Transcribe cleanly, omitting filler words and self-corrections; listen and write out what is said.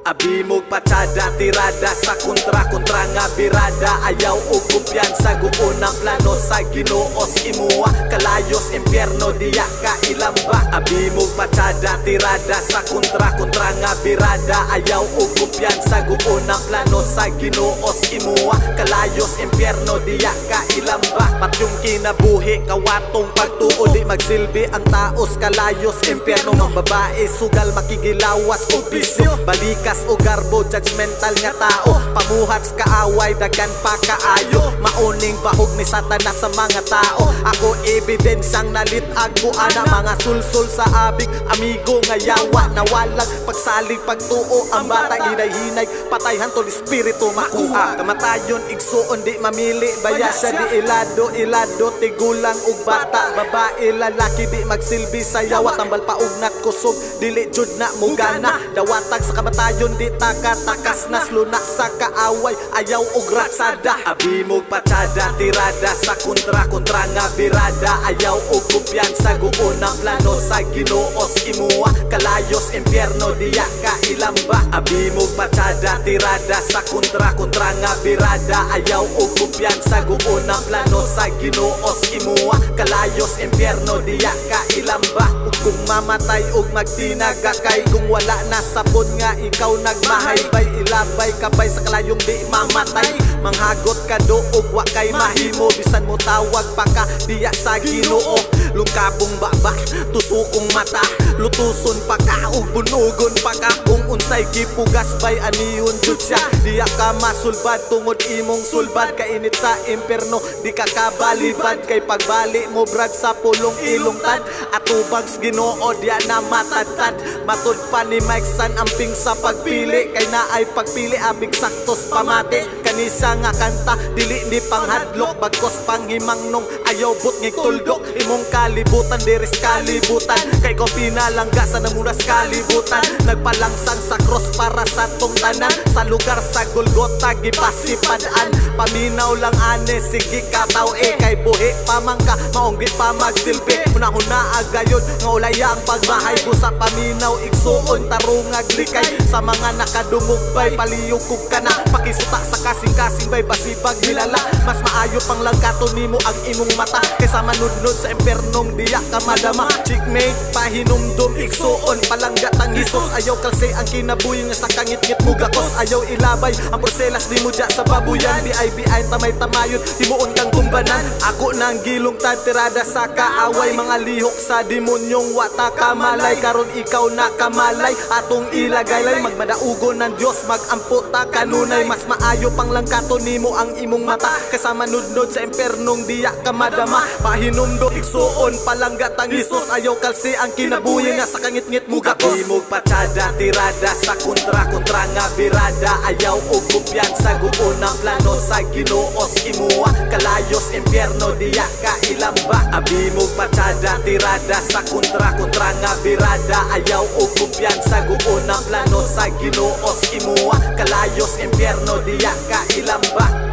Abimog patsada, tirada sa kontra nga birada. Ayaw og kumpiyansa, guon ang plano sa Ginoos imuha. Kalayos impyerno, diya ka ilamba. Abimog patsada, tirada sa kontra nga birada. Ayaw og kumpiyansa, guon ang plano sa Ginoos imuha. Kalayos impyerno, diya ka ilamba. Patyong kinabuhi, kawatong pagtuo, di magsilbi ang taos. Kalayos impyerno, mga babae sugal, makigilawas o bisyo. Balikas o garbo, judgmental nga tao. Pamuhats kaaway, dagan pa kaayo. Mauning bahog ni Satanas sa mga tao. Ako ebidensyang nalitag ko ana. Mga sulsul sa abig, amigo nga yawa. Nawalang pagsalig, pagtuo. Ang batang hinay-hinay, patayhan to di spirito makuha. Kamatayon, igsuon, di mamili. Bayasya, di ilado, tigulang ug bata. Babae, lalaki, di magsilbi sa yawa. Tambal paug na kusog, dili jud na mugana. Dawatag sa kamatayon, di takas nas lunak sa kaaway. Ayaw og raksada. Abimog patsada, tirada sa kontra nga birada. Ayaw og kumpiyansa, guon ang plano sa Ginoos imuha. Kalayos impyerno, diya ka ilamba. Abimog patsada, tirada sa kontra nga birada. Ayaw og kumpiyansa, guon ang plano sa Ginoos imuha. Kalayos impyerno, diya ka ilamba. Ug kung mamatay og magtinagakay, kung wala na sapod nga ikaw nagmahay, bay ilabay kabay sa kalayong di mamatay. Manghagot ka doog, wa kay mahimo. Bisan mo tawag pa ka, diya sa Ginoo. Lungkabong baba, tusukong mata. Lutuson pa ka, ug bunugon pa ka. Kung unsay gipugas bay aniyon jud siya. Diya ka masulbad, tungod imong sulbad. Kainit sa impyerno, di ka kabalibad. Kay pagbali mo brad sa pulong ilungtad. Atubags Ginoo, diya na matatad. Matud pa ni Mike San amping sa pagpili. Kay naay pagpili, abig saktos pamati. Kanisa nga kanta, dili ni panghadlok. Bagkos panghimangnong, ayaw but ngig tuldok. Imong kalibutan, diris kalibutan. Kay ko pinalanggasan na munas kalibutan. Nagpalangsang sa cross para sa tong tanan. Sa lugar sa Golgota, gipasipadaan. Paminaw lang ane, sige kataw kay buhi pamangka, maonggit pa magsilbi. Una-huna agayon, nga ulaya ang pagmahay ko sa paminaw. Igsuon, tarungag likay. Sa mga nakadumugbay, paliyukog ka na. Pakisuta sa kasing-kasing bay, basibag nilala. Mas maayo pang langkato nimo ang imong mata. Kaysa manudnod sa impernong diya ka madama. Checkmate, pahinumdum, igsuon, palanggat ang Hisos. Ayaw kalse ang kinabuhi nga sa kangit-ngit mo gakos. Ayaw ilabay ang porselas di mo dya sa babuyan. BI tamay-tamayon, himuon kang kumbanan. Ako nang gilungtad, tirada sa kaaway. Mga lihok sa demonyong wata kamalay. Karon ikaw na kamalay, atong ilagaylay. Magmadaugon ng Diyos, magamputa kanunay. Mas maayo pang langkato nimo ang imong mata. Kasama nudnod sa impernong diya ka madama. Pahinumdo, igsuon, palanggat ang Hisos. Ayaw kalse ang kinabuhi nga sa kangit-ngit mo gakos. Abimog patsada, tirada sa kontra nga birada. Ayaw og kumpiyansa, guon ang plano sa Ginoos imuha. Kalayos impyerno, diya ka ilamba. Abimog patsada, tirada sa kontra nga birada. Ayaw og kumpiyansa, guon ang plano sa Ginoos imuha. Kalayos impyerno, diya ka ilamba.